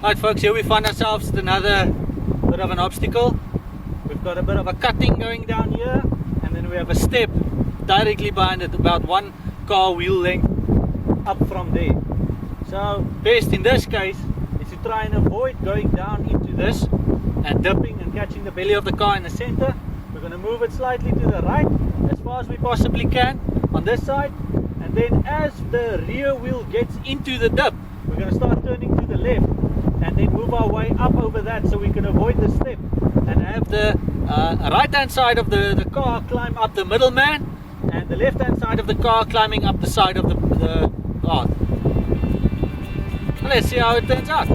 Alright folks, here we find ourselves at another bit of an obstacle. We've got a bit of a cutting going down here, and then we have a step directly behind it, about one car wheel length up from there. So best in this case is to try and avoid going down into this and dipping and catching the belly of the car in the center. We're going to move it slightly to the right as far as we possibly can on this side, and then as the rear wheel gets into the dip, we're going to start turning to the left and then move our way up over that so we can avoid the step and have the right hand side of the car climb up the middleman and the left hand side of the car climbing up the side of the path. Let's see how it turns out.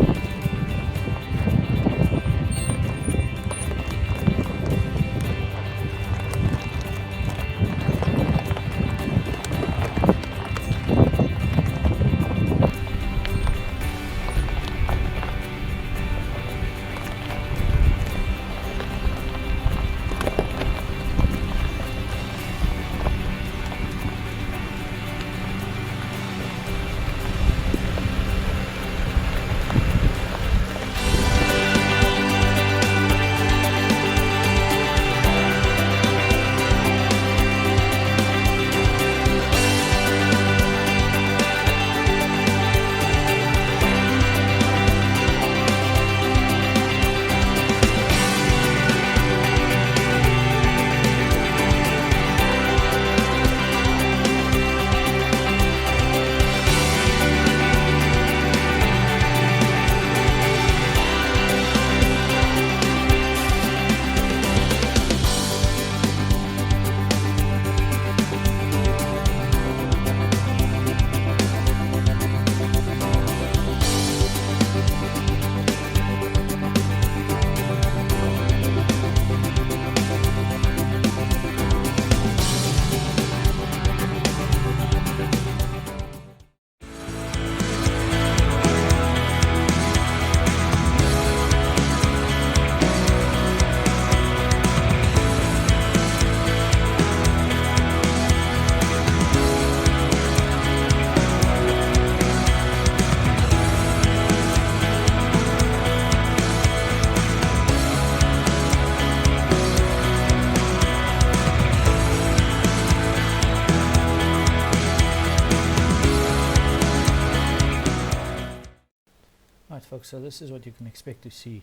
Right folks, so this is what you can expect to see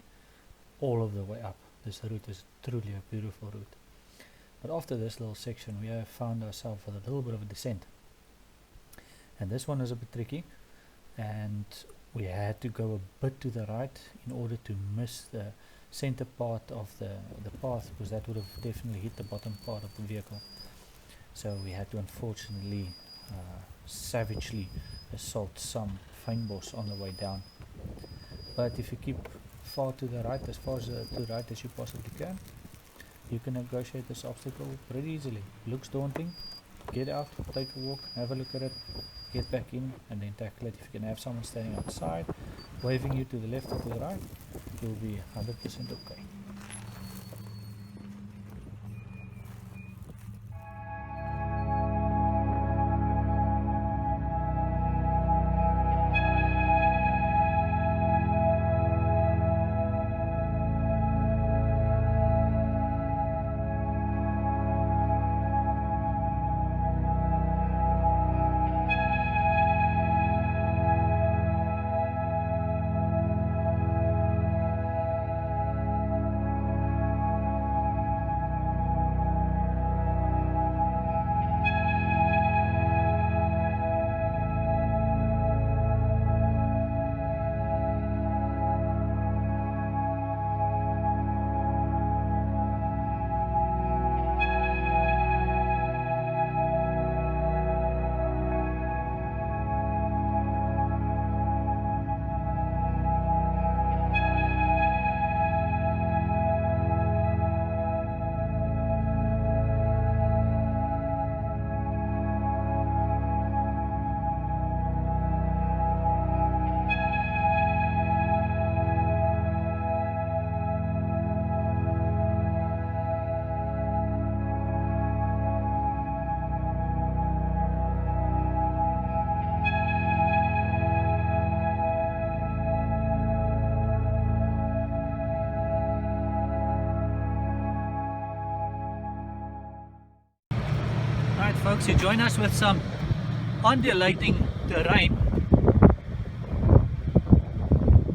all of the way up. This route is truly a beautiful route. But after this little section we have found ourselves with a little bit of a descent. And this one is a bit tricky, and we had to go a bit to the right in order to miss the center part of the path, because that would have definitely hit the bottom part of the vehicle. So we had to unfortunately savagely assault some fynbos on the way down. But if you keep far to the right, as far as to the right as you possibly can, you can negotiate this obstacle pretty easily. Looks daunting. Get out, take a walk, have a look at it, get back in, and then tackle it. If you can have someone standing outside waving you to the left or to the right, you'll be 100% okay. folks, you join us with some undulating terrain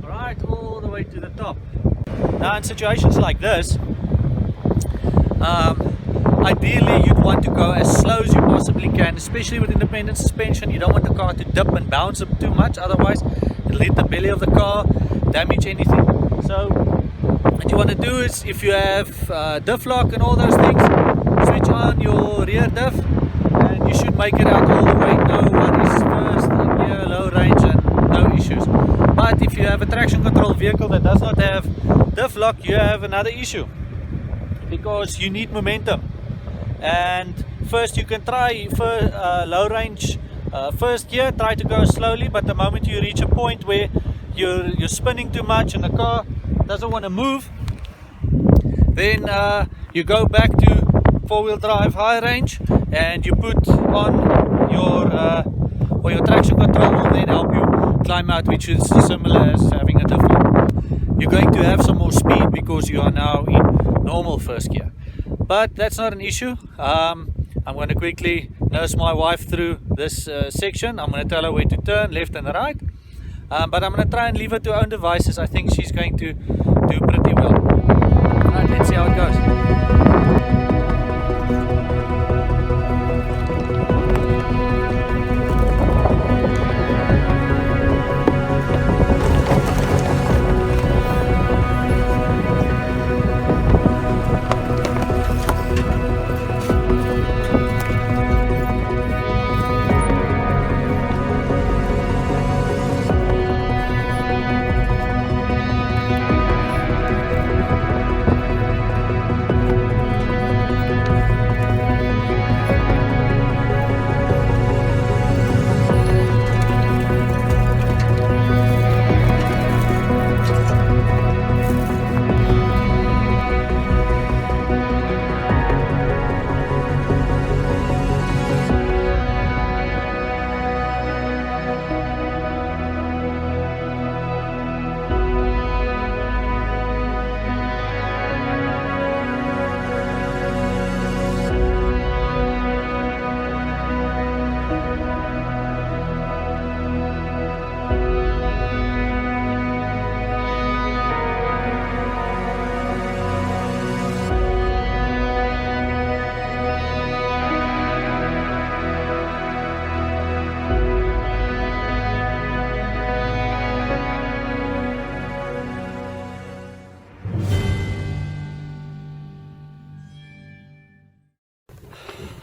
right all the way to the top. Now in situations like this, ideally you'd want to go as slow as you possibly can, especially with independent suspension. You don't want the car to dip and bounce up too much, otherwise it'll hit the belly of the car, damage anything. So what you want to do is, if you have diff lock and all those things, switch on your rear diff and you should make it out all the way. No worries, first gear, low range and no issues. But if you have a traction control vehicle that does not have diff lock, you have another issue, because you need momentum. And first you can try for low range first gear, try to go slowly, but the moment you reach a point where you're spinning too much and the car doesn't want to move, then you go back to four-wheel drive high range and you put on your traction control will then help you climb out, which is similar as having a diff lock. You're going to have some more speed because you are now in normal first gear, but that's not an issue. I'm going to quickly nurse my wife through this section. I'm going to tell her where to turn, left and right, but I'm going to try and leave her to her own devices. I think she's going to do pretty well. Alright, let's see how it goes.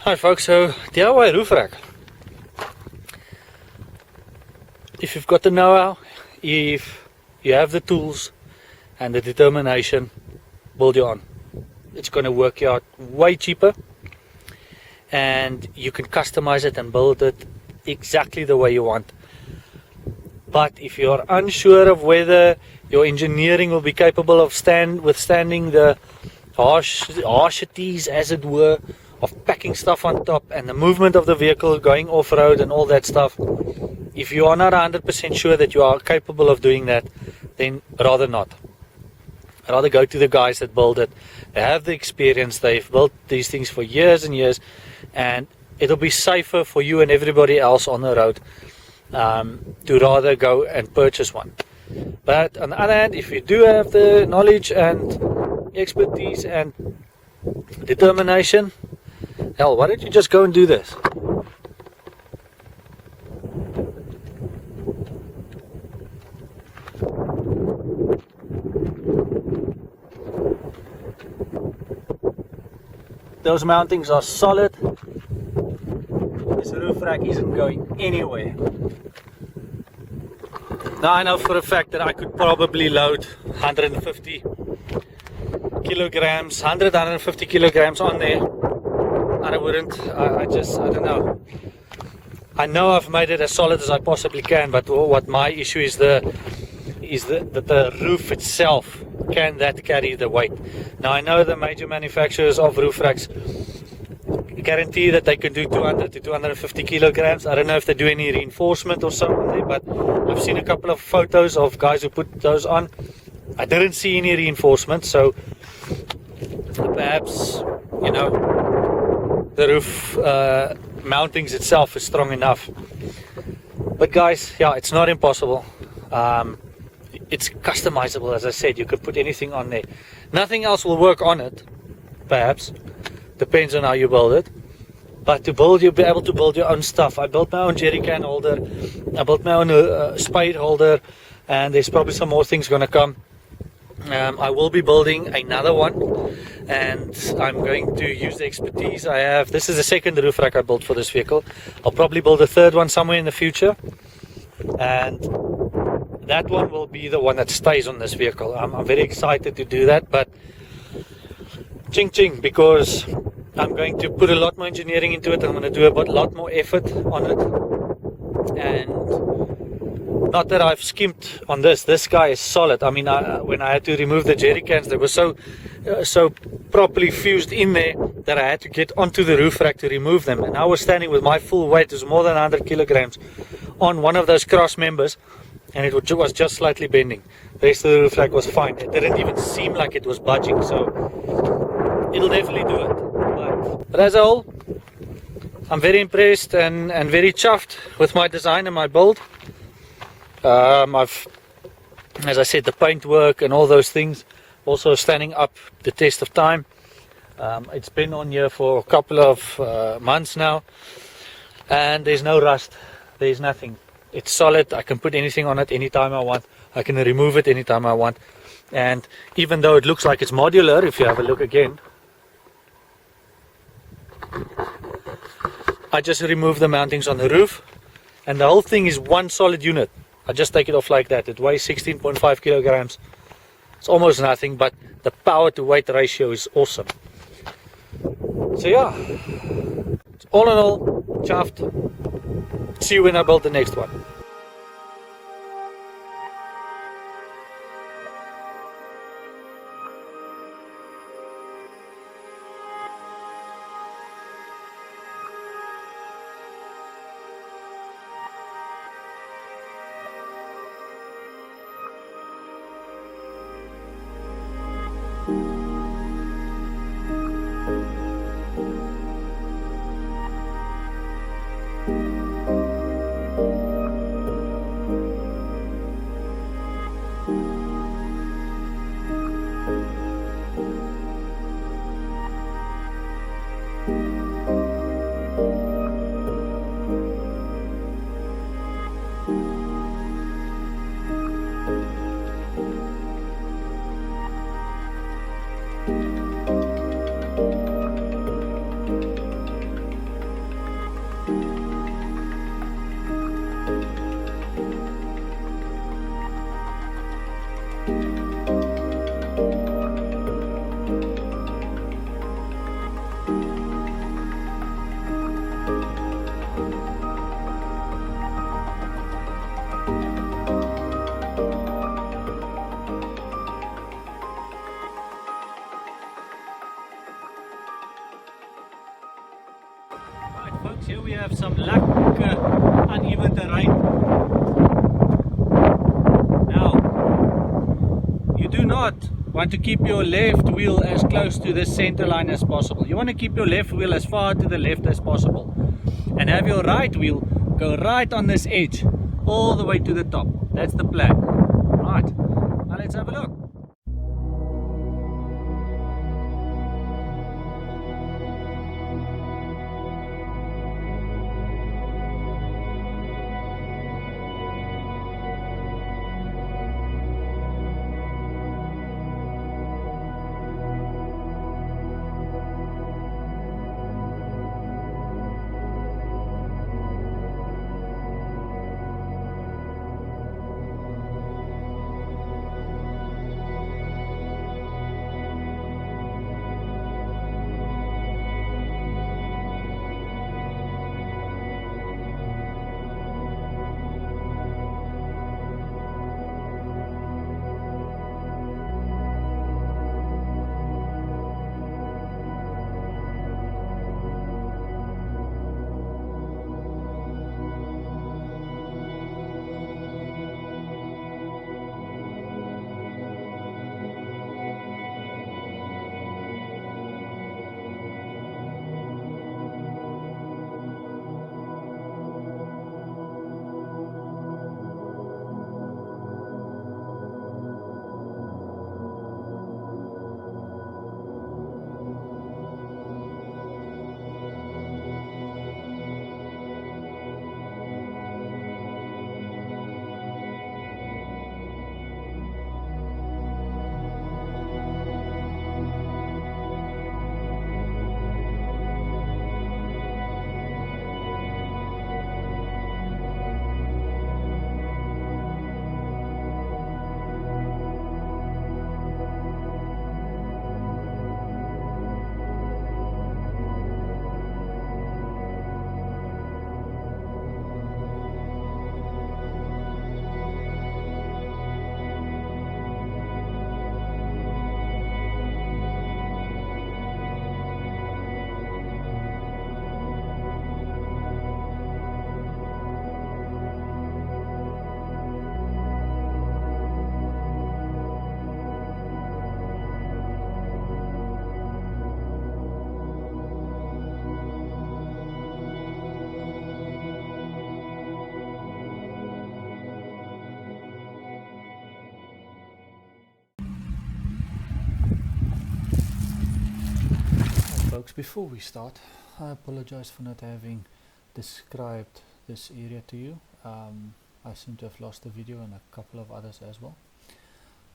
Alright folks, so DIY roof rack. If you've got the know-how, if you have the tools and the determination, build your own. It's going to work out way cheaper, and you can customize it and build it exactly the way you want. But if you're unsure of whether your engineering will be capable of withstanding the harshities, as it were, of packing stuff on top and the movement of the vehicle going off-road and all that stuff, if you are not 100% sure that you are capable of doing that, then rather not. Rather go to the guys that build it. They have the experience, they've built these things for years and years, and it'll be safer for you and everybody else on the road to rather go and purchase one. But on the other hand, if you do have the knowledge and expertise and determination, hell, why don't you just go and do this? Those mountings are solid. This roof rack isn't going anywhere. Now I know for a fact that I could probably load 150 kilograms, 150 kilograms on there. And I wouldn't, I don't know. I know I've made it as solid as I possibly can, but what my issue is that the roof itself, can that carry the weight? Now I know the major manufacturers of roof racks guarantee that they can do 200 to 250 kilograms. I don't know if they do any reinforcement or something, but I've seen a couple of photos of guys who put those on. I didn't see any reinforcement, so perhaps, you know, the roof mountings itself is strong enough. But guys, yeah, it's not impossible. It's customizable, as I said. You could put anything on there. Nothing else will work on it, perhaps. Depends on how you build it. But to build, you'll be able to build your own stuff. I built my own jerry can holder. I built my own spade holder. And there's probably some more things going to come. I will be building another one. And I'm going to use the expertise I have. This is the second roof rack I built for this vehicle. I'll probably build a third one somewhere in the future. And that one will be the one that stays on this vehicle. I'm very excited to do that. But ching ching, because I'm going to put a lot more engineering into it. I'm going to do a lot more effort on it. And not that I've skimped on this. This guy is solid. I mean, when I had to remove the jerry cans, they were so properly fused in there that I had to get onto the roof rack to remove them. And I was standing with my full weight, it was more than 100 kilograms, on one of those cross members, and it was just slightly bending. The rest of the roof rack was fine. It didn't even seem like it was budging, so it'll definitely do it. But as a whole, I'm very impressed and very chuffed with my design and my build. As I said, the paint work and all those things also standing up the test of time. It's been on here for a couple of months now, and there's no rust, there's nothing. It's solid. I can put anything on it anytime I want. I can remove it anytime I want. And even though it looks like it's modular, if you have a look again, I just remove the mountings on the roof, and the whole thing is one solid unit. I just take it off like that. It weighs 16.5 kilograms. It's almost nothing, but the power to weight ratio is awesome. So yeah, all in all, chuffed. See you when I build the next one. Folks, here we have some luck, uneven terrain. Now, you do not want to keep your left wheel as close to the center line as possible. You want to keep your left wheel as far to the left as possible, and have your right wheel go right on this edge all the way to the top. That's the plan. Right, now let's have a look. folks, before we start, I apologize for not having described this area to you. I seem to have lost the video and a couple of others as well.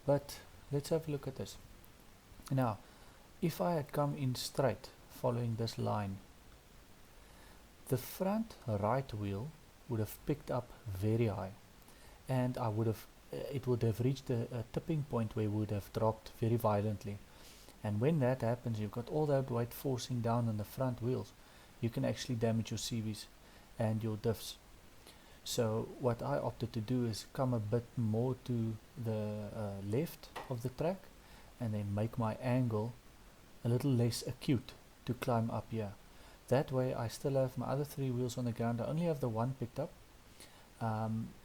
But let's have a look at this. Now, if I had come in straight following this line, the front right wheel would have picked up very high, and it would have reached a tipping point where it would have dropped very violently. And when that happens, you've got all that weight forcing down on the front wheels, you can actually damage your CVs and your diffs. So what I opted to do is come a bit more to the left of the track and then make my angle a little less acute to climb up here. That way I still have my other 3 wheels on the ground. I only have the one picked up,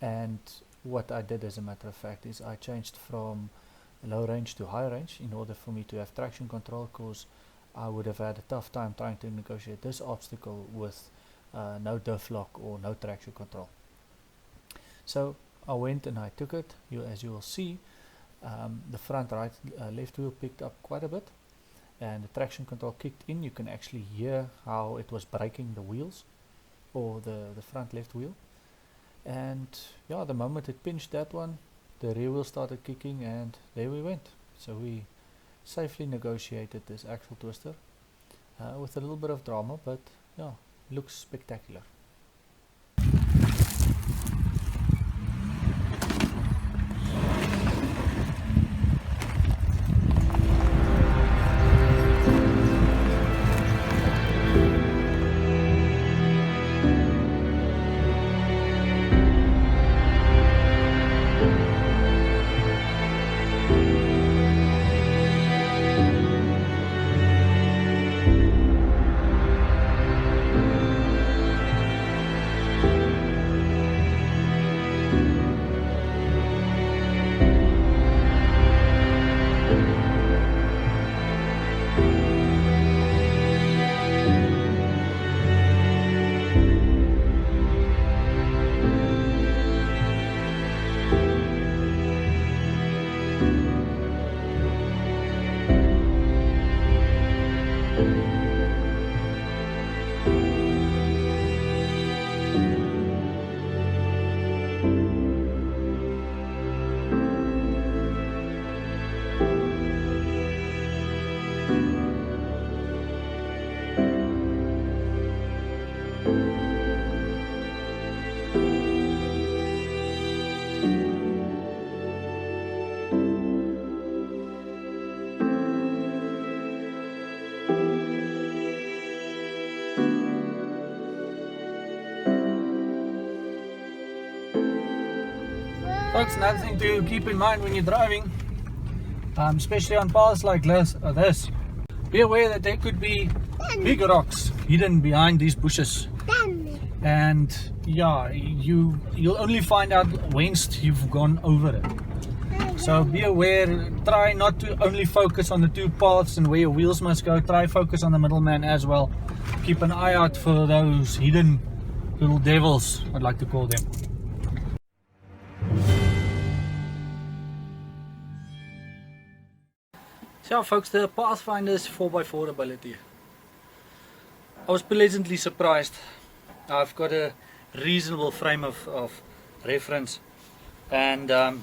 and what I did as a matter of fact is I changed from low range to high range in order for me to have traction control, because I would have had a tough time trying to negotiate this obstacle with no diff lock or no traction control. So I went and I took it. As you will see, the front right left wheel picked up quite a bit, and the traction control kicked in. You can actually hear how it was braking the wheels, or the front left wheel. And yeah, the moment it pinched that one, the rear wheel started kicking, and there we went. So we safely negotiated this axle twister with a little bit of drama, but yeah, looks spectacular. Folks, another thing to keep in mind when you're driving, especially on paths like this, be aware that there could be big rocks hidden behind these bushes. And yeah, you'll only find out once you've gone over it. So be aware, try not to only focus on the 2 paths and where your wheels must go, try focus on the middleman as well. Keep an eye out for those hidden little devils, I'd like to call them. So folks, the Pathfinder's 4x4 ability. I was pleasantly surprised. I've got a reasonable frame of reference, and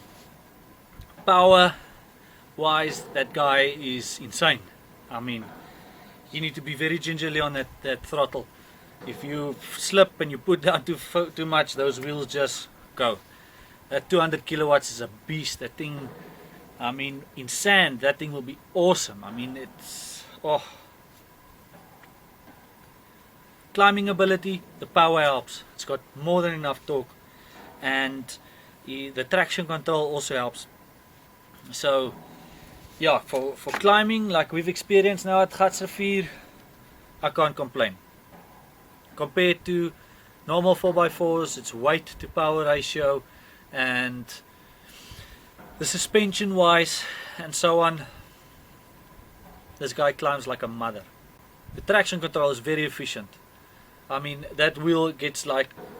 power wise that guy is insane. I mean, you need to be very gingerly on that throttle. If you slip and you put down too much, those wheels just go. That 200 kilowatts is a beast. That thing, I mean, in sand, that thing will be awesome. I mean, it's, oh. Climbing ability, the power helps. It's got more than enough torque, and the traction control also helps. So yeah, for climbing like we've experienced now at Gatsrivierx, I can't complain. Compared to normal 4x4s, its weight to power ratio and the suspension wise and so on, this guy climbs like a mother. The traction control is very efficient. I mean, that wheel gets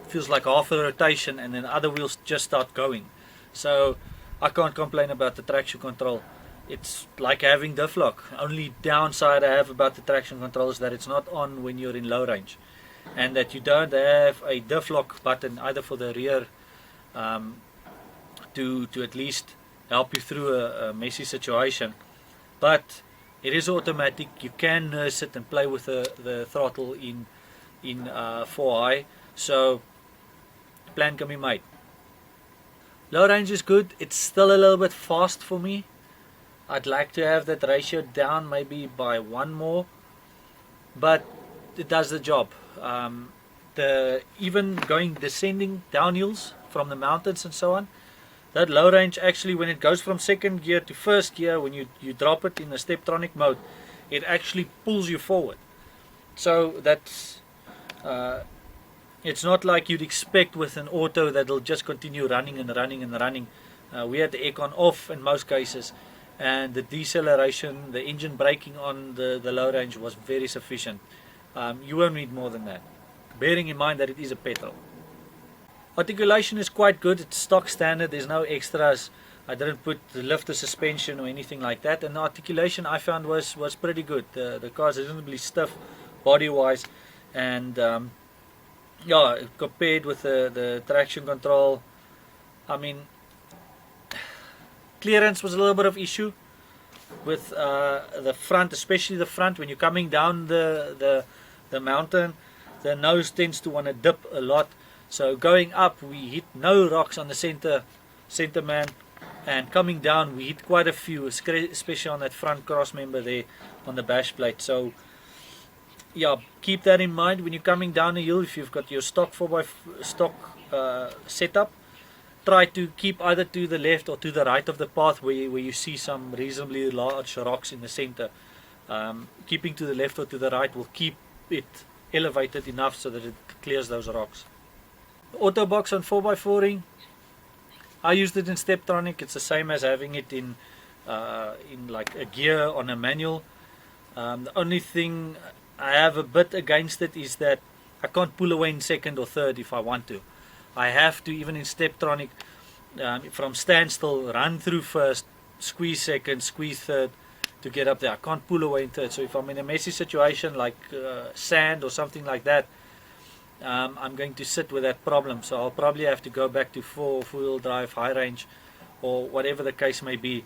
feels like half a rotation, and then other wheels just start going. So I can't complain about the traction control. it's like having diff lock. Only downside I have about the traction control is that it's not on when you're in low range, and that you don't have a diff lock button either for the rear to at least help you through a messy situation. But it is automatic. You can nurse it and play with the throttle in 4 high, so plan can be made. Low range is good. It's still a little bit fast for me. I'd like to have that ratio down maybe by 1 more, but it does the job. Even descending downhills from the mountains and so on, that low range actually, when it goes from second gear to first gear, when you drop it in the Steptronic mode, it actually pulls you forward. So that's it's not like you'd expect with an auto that'll just continue running and running and running. We had the aircon off in most cases, and the deceleration, the engine braking on the low range was very sufficient. You won't need more than that, bearing in mind that it is a petrol. Articulation is quite good. It's stock standard. There's no extras. I didn't put the lifter suspension or anything like that, and the articulation I found was pretty good. The car's reasonably stiff body wise, and yeah, compared with the traction control, I mean, clearance was a little bit of issue with the front, especially the front. When you're coming down the mountain, the nose tends to want to dip a lot. So going up, we hit no rocks on the center man, and coming down, we hit quite a few, especially on that front cross member there on the bash plate. So yeah, keep that in mind when you're coming down a hill. If you've got your stock 4x4 setup, try to keep either to the left or to the right of the path where you see some reasonably large rocks in the center. Keeping to the left or to the right will keep it elevated enough so that it clears those rocks. The auto box on 4x4ing, I used it in Steptronic. It's the same as having it in like a gear on a manual. The only thing I have a bit against it is that I can't pull away in second or third if I want to. I have to, even in Steptronic, from standstill, run through first, squeeze second, squeeze third to get up there. I can't pull away in third. So if I'm in a messy situation like sand or something like that, I'm going to sit with that problem. So I'll probably have to go back to four-wheel drive, high range, or whatever the case may be.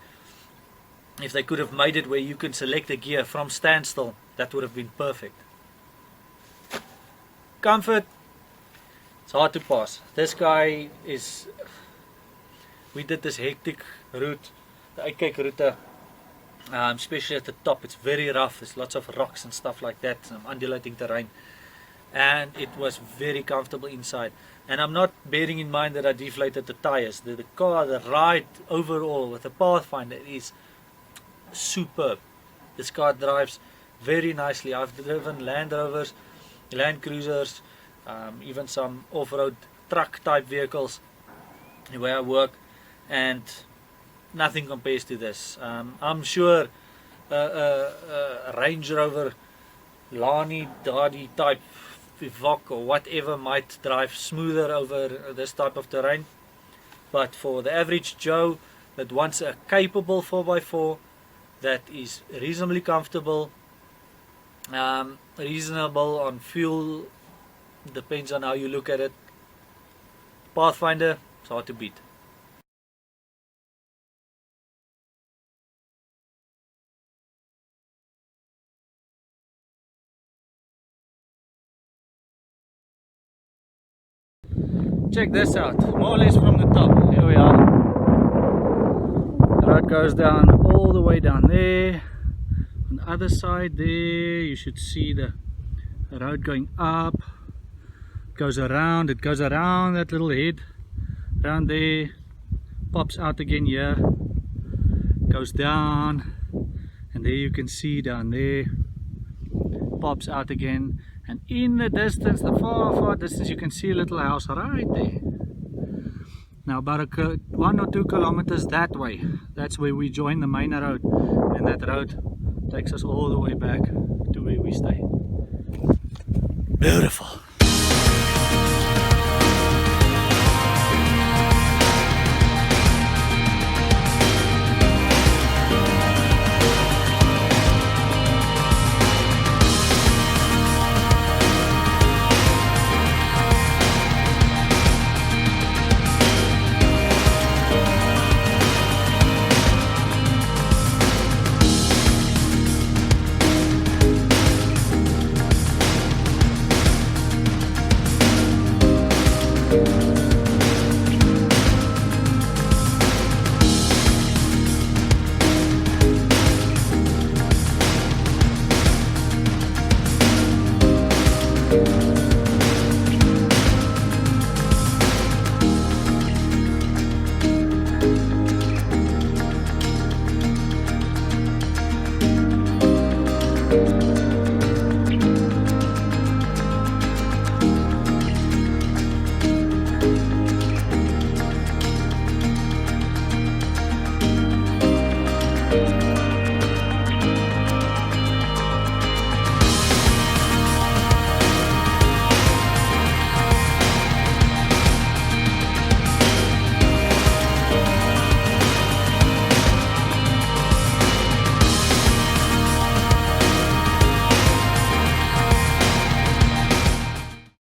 If they could have made it where you can select a gear from standstill, that would have been perfect. Comfort, it's hard to pass. This guy is, we did this hectic route, the Uitkyk Route, especially at the top. It's very rough, there's lots of rocks and stuff like that, some undulating terrain, and it was very comfortable inside. And I'm not bearing in mind that I deflated the tires. The car, the ride overall with the Pathfinder is superb. This car drives very nicely. I've driven Land Rovers, Land Cruisers, even some off-road truck type vehicles where I work, and nothing compares to this. I'm sure a Range Rover Lani Dardy type Vok or whatever might drive smoother over this type of terrain, but for the average Joe that wants a capable 4x4 that is reasonably comfortable, reasonable on fuel, depends on how you look at it, Pathfinder, it's hard to beat. Check this out, more or less from the top. Here we are. The road goes down all the way down there. On the other side there you should see the road going up. It goes around that little head, around there, pops out again here, goes down, and there you can see down there, pops out again. And in the distance, the far distance, you can see a little house right there. Now about 1 or 2 kilometers that way, that's where we join the main road, and that road takes us all the way back to where we stay. Beautiful.